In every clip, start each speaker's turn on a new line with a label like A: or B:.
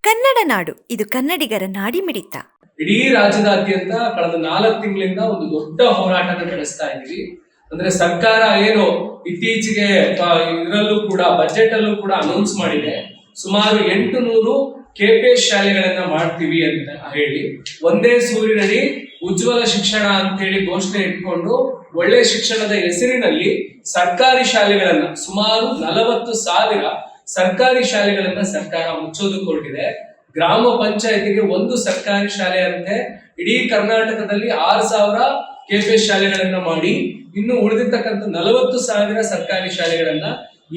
A: ಕನ್ನಡ ನಾಡು ಇದು ಕನ್ನಡಿಗರ ನಾಡಿಮಿಡಿತ.
B: ಇಡೀ ರಾಜ್ಯದಾದ್ಯಂತ ಕಳೆದ 4 ತಿಂಗಳಿಂದ ಒಂದು ದೊಡ್ಡ ಹೋರಾಟನ ನಡೆಸ್ತಾ ಇದ್ದೀವಿ. ಅಂದ್ರೆ ಸರ್ಕಾರ ಏನು ಇತ್ತೀಚೆಗೆ ಇದರಲ್ಲೂ ಕೂಡ ಬಜೆಟ್ ಅಲ್ಲೂ ಕೂಡ ಅನೌನ್ಸ್ ಮಾಡಿದೆ, ಸುಮಾರು 800 KPS ಶಾಲೆಗಳನ್ನ ಮಾಡ್ತೀವಿ ಅಂತ ಹೇಳಿ, ಒಂದೇ ಸೂರಿನಡಿ ಉಜ್ವಲ ಶಿಕ್ಷಣ ಅಂತ ಹೇಳಿ ಘೋಷಣೆ ಇಟ್ಕೊಂಡು ಒಳ್ಳೆ ಶಿಕ್ಷಣದ ಹೆಸರಿನಲ್ಲಿ ಸರ್ಕಾರಿ ಶಾಲೆಗಳನ್ನ ಸುಮಾರು 40,000 ಸರ್ಕಾರಿ ಶಾಲೆಗಳನ್ನ ಸರ್ಕಾರ ಮುಚ್ಚೋದಕ್ಕೆ ಹೊರಟಿದೆ. ಗ್ರಾಮ ಪಂಚಾಯತಿಗೆ ಒಂದು ಸರ್ಕಾರಿ ಶಾಲೆ ಅಂತೆ ಇಡೀ ಕರ್ನಾಟಕದಲ್ಲಿ 6,000 KPS ಶಾಲೆಗಳನ್ನ ಮಾಡಿ, ಇನ್ನು ಉಳಿದಿರ್ತಕ್ಕಂಥ 40,000 ಸರ್ಕಾರಿ ಶಾಲೆಗಳನ್ನ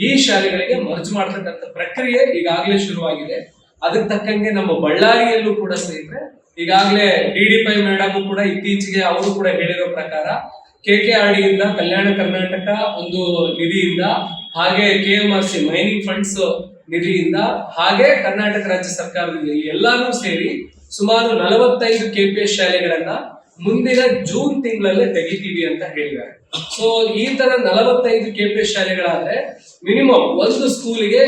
B: ಈ ಶಾಲೆಗಳಿಗೆ ಮರ್ಜ್ ಮಾಡ್ತಕ್ಕಂಥ ಪ್ರಕ್ರಿಯೆ ಈಗಾಗಲೇ ಶುರುವಾಗಿದೆ. ಅದಕ್ಕೆ ತಕ್ಕಂಗೆ ನಮ್ಮ ಬಳ್ಳಾರಿಯಲ್ಲೂ ಕೂಡ ಸ್ನೇಹಿತರೆ ಈಗಾಗಲೇ DD5 ಮೇಡಮ್ ಕೂಡ ಇತ್ತೀಚೆಗೆ ಅವರು ಕೂಡ ಹೇಳಿರೋ ಪ್ರಕಾರ KKRD ಇಂದ, ಕಲ್ಯಾಣ ಕರ್ನಾಟಕ ಒಂದು ನಿಧಿಯಿಂದ, ಹಾಗೆ KMRC ಮೈನಿಂಗ್ ಫಂಡ್ಸ್ ನಿಧಿಯಿಂದ, ಹಾಗೆ ಕರ್ನಾಟಕ ರಾಜ್ಯ ಸರ್ಕಾರದಿಂದ ಎಲ್ಲಾನು ಸೇರಿ ಸುಮಾರು 45 KPS ಶಾಲೆಗಳನ್ನ ಮುಂದಿನ ಜೂನ್ ತಿಂಗಳಲ್ಲೇ ತೆಗಿತೀವಿ ಅಂತ ಹೇಳಿದ್ದಾರೆ. ಸೊ ಈ ತರ 45 KPS ಶಾಲೆಗಳಾದ್ರೆ ಮಿನಿಮಮ್ ಒಂದು ಸ್ಕೂಲಿಗೆ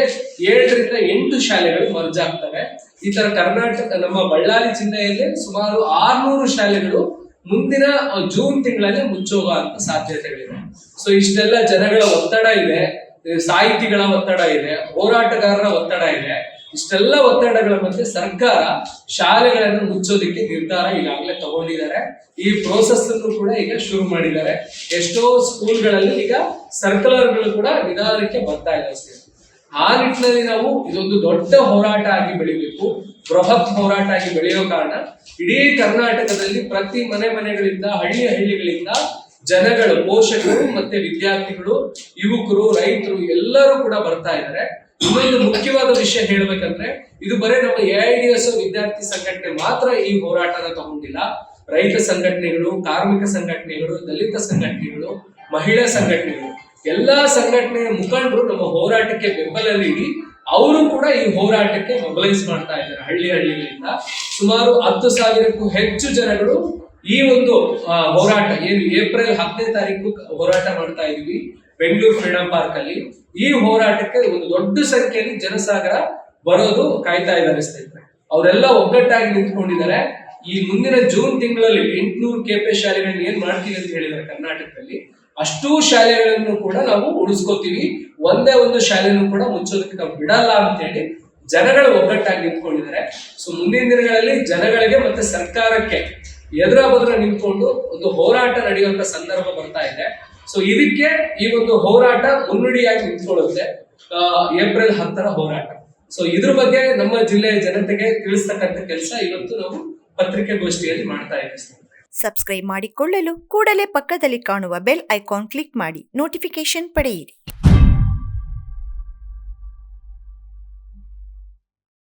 B: 7 ರಿಂದ 8 ಶಾಲೆಗಳು ಮರ್ಜ್ ಆಗ್ತವೆ. ಈ ತರ ಕರ್ನಾಟಕ ನಮ್ಮ ಬಳ್ಳಾರಿ ಜಿಲ್ಲೆಯಲ್ಲಿ ಸುಮಾರು 600 ಶಾಲೆಗಳು ಮುಂದಿನ ಜೂನ್ ತಿಂಗಳಲ್ಲಿ ಮುಚ್ಚೋಗುವಂತ ಸಾಧ್ಯತೆಗಳಿವೆ. ಸೊ ಇಷ್ಟೆಲ್ಲ ಜನಗಳ ಒತ್ತಡ ಇದೆ, ಸಾಹಿತಿಗಳ ಒತ್ತಡ ಇದೆ, ಹೋರಾಟಗಾರರ ಒತ್ತಡ ಇದೆ. ಇಷ್ಟೆಲ್ಲ ಒತ್ತಡಗಳ ಮಧ್ಯೆ ಸರ್ಕಾರ ಶಾಲೆಗಳನ್ನು ಮುಚ್ಚೋದಿಕ್ಕೆ ನಿರ್ಧಾರ ಈಗಾಗಲೇ ತಗೊಂಡಿದ್ದಾರೆ. ಈ ಪ್ರೋಸೆಸ್ ಅನ್ನು ಕೂಡ ಈಗ ಶುರು ಮಾಡಿದ್ದಾರೆ. ಎಷ್ಟೋ ಸ್ಕೂಲ್ಗಳಲ್ಲಿ ಈಗ ಸರ್ಕ್ಯುಲರ್ಗಳು ಕೂಡ ನಿಧಾನಕ್ಕೆ ಬರ್ತಾ ಇದೆ. ಆ ನಿಟ್ಟಿನಲ್ಲಿ ನಾವು ಇದೊಂದು ದೊಡ್ಡ ಹೋರಾಟ ಆಗಿ ಬೆಳಿಬೇಕು, ಬೃಹತ್ ಹೋರಾಟ ಆಗಿ ಬೆಳೆಯೋ ಕಾರಣ ಇಡೀ ಕರ್ನಾಟಕದಲ್ಲಿ ಪ್ರತಿ ಮನೆಗಳಿಂದ, ಹಳ್ಳಿಗಳಿಂದ ಜನಗಳು, ಪೋಷಕರು ಮತ್ತೆ ವಿದ್ಯಾರ್ಥಿಗಳು, ಯುವಕರು, ರೈತರು ಎಲ್ಲರೂ ಕೂಡ ಬರ್ತಾ ಇದ್ದಾರೆ. ಇನ್ನೊಂದು ಮುಖ್ಯವಾದ ವಿಷಯ ಹೇಳ್ಬೇಕಂದ್ರೆ, ಇದು ಬರೀ ನಮ್ಮ AIDS ವಿದ್ಯಾರ್ಥಿ ಸಂಘಟನೆ ಮಾತ್ರ ಈ ಹೋರಾಟನ ತಗೊಂಡಿಲ್ಲ. ರೈತ ಸಂಘಟನೆಗಳು, ಕಾರ್ಮಿಕ ಸಂಘಟನೆಗಳು, ದಲಿತ ಸಂಘಟನೆಗಳು, ಮಹಿಳಾ ಸಂಘಟನೆಗಳು, ಎಲ್ಲಾ ಸಂಘಟನೆಯ ಮುಖಂಡರು ನಮ್ಮ ಹೋರಾಟಕ್ಕೆ ಬೆಂಬಲ ನೀಡಿ ಅವರು ಕೂಡ ಈ ಹೋರಾಟಕ್ಕೆ ಮೊಬಲೈಸ್ ಮಾಡ್ತಾ ಇದ್ದಾರೆ. ಹಳ್ಳಿಗಳಿಂದ ಸುಮಾರು 10,000ಕ್ಕೂ ಹೆಚ್ಚು ಜನಗಳು ಈ ಒಂದು ಹೋರಾಟ ಏನು ಏಪ್ರಿಲ್ 10ನೇ ತಾರೀಕು ಹೋರಾಟ ಮಾಡ್ತಾ ಇದೀವಿ ಬೆಂಗಳೂರು ಫ್ರೀಡಂ ಪಾರ್ಕ್ ಅಲ್ಲಿ. ಈ ಹೋರಾಟಕ್ಕೆ ಒಂದು ದೊಡ್ಡ ಸಂಖ್ಯೆಯಲ್ಲಿ ಜನಸಾಗರ ಬರೋದು ಕಾಯ್ತಾ ಇದ್ದಾರೆ ಸ್ನೇಹಿತರೆ. ಅವರೆಲ್ಲ ಒಗ್ಗಟ್ಟಾಗಿ ನಿಂತ್ಕೊಂಡಿದ್ದಾರೆ. ಈ ಮುಂದಿನ ಜೂನ್ ತಿಂಗಳಲ್ಲಿ 800 KPS ಶಾಲೆಗಳನ್ನ ಏನ್ ಮಾಡ್ತೀವಿ ಅಂತ ಹೇಳಿದ್ದಾರೆ ಕರ್ನಾಟಕದಲ್ಲಿ, ಅಷ್ಟೂ ಶಾಲೆಗಳನ್ನು ಕೂಡ ನಾವು ಉಳಿಸ್ಕೋತೀವಿ, ಒಂದೇ ಒಂದು ಶಾಲೆನೂ ಕೂಡ ಮುಚ್ಚೋದಕ್ಕೆ ನಾವು ಬಿಡಲ್ಲ ಅಂತ ಹೇಳಿ ಜನಗಳು ಒಗ್ಗಟ್ಟಾಗಿ ನಿಂತ್ಕೊಂಡಿದ್ದಾರೆ. ಸೊ ಮುಂದಿನ ದಿನಗಳಲ್ಲಿ ಜನಗಳಿಗೆ ಮತ್ತೆ ಸರ್ಕಾರಕ್ಕೆ ಎದುರ ಬದುರ ನಿಂತ್ಕೊಂಡು ಒಂದು ಹೋರಾಟ ನಡೆಯುವಂತ ಸಂದರ್ಭ ಬರ್ತಾ ಇದೆ. ಸೊ ಇದಕ್ಕೆ ಈ ಒಂದು ಹೋರಾಟ ಮುನ್ನುಡಿಯಾಗಿ ನಿಂತ್ಕೊಳ್ಳುತ್ತೆ, ಏಪ್ರಿಲ್ 10ರ ಹೋರಾಟ. ಸೊ ಇದ್ರ ಬಗ್ಗೆ ನಮ್ಮ ಜಿಲ್ಲೆಯ ಜನತೆಗೆ ತಿಳಿಸ್ತಕ್ಕಂಥ ಕೆಲಸ ಇವತ್ತು ನಾವು ಪತ್ರಿಕಾಗೋಷ್ಠಿಯಲ್ಲಿ ಮಾಡ್ತಾ ಇದ್ದೀವಿ.
A: ಸಬ್ಸ್ಕ್ರೈಬ್ ಮಾಡಿಕೊಳ್ಳಲು ಕೂಡಲೇ ಪಕ್ಕದಲ್ಲಿ ಕಾಣುವ ಬೆಲ್ ಐಕಾನ್ ಕ್ಲಿಕ್ ಮಾಡಿ ನೋಟಿಫಿಕೇಶನ್ ಪಡೆಯಿರಿ.